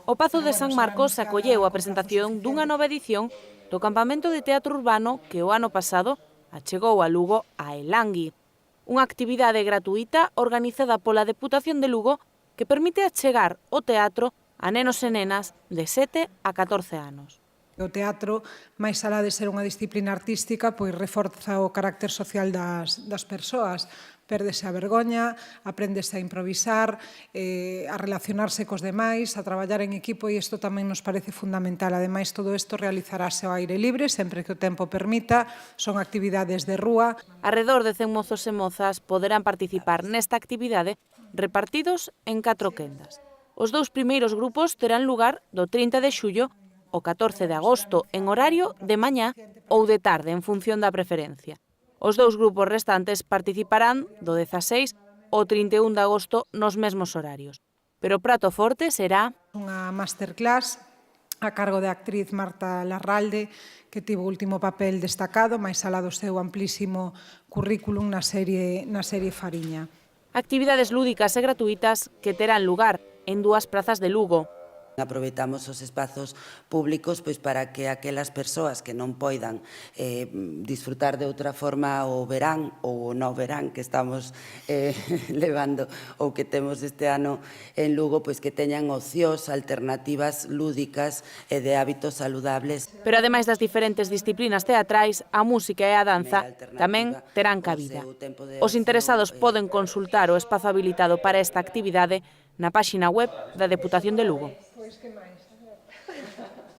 O Pazo de San Marcos acolleu a presentación dunha nova edición do campamento de teatro urbano que o ano pasado achegou a Lugo a Elangui, unha actividade gratuíta organizada pola Deputación de Lugo que permite achegar o teatro a nenos e nenas de 7 a 14 anos. O teatro, máis alá de ser unha disciplina artística, pois reforza o carácter social das persoas. Pérdese a vergoña, apréndese a improvisar, a relacionarse cos demais, a traballar en equipo e isto tamén nos parece fundamental. Ademais, todo isto realizarase ao aire libre, sempre que o tempo permita, son actividades de rúa. Arredor de 100 mozos e mozas poderán participar nesta actividade repartidos en 4 quendas. Os 2 primeiros grupos terán lugar do 30 de xullo o 14 de agosto en horario de mañá ou de tarde en función da preferencia. Os 2 grupos restantes participarán do 16 ao 31 de agosto nos mesmos horarios. Pero o prato forte será unha masterclass a cargo da actriz Marta Larralde, que tivo o último papel destacado, máis alá do seu amplísimo currículum na serie Fariña. Actividades lúdicas e gratuítas que terán lugar en 2 prazas de Lugo. Aproveitamos os espazos públicos pois para que aquelas persoas que non poidan disfrutar de outra forma o verán ou o no verán que estamos levando ou que temos este ano en Lugo, pois que teñan ocios, alternativas lúdicas e de hábitos saludables. Pero ademais das diferentes disciplinas teatrais, a música e a danza tamén terán cabida. Os interesados poden consultar o espazo habilitado para esta actividade na páxina web da Deputación de Lugo.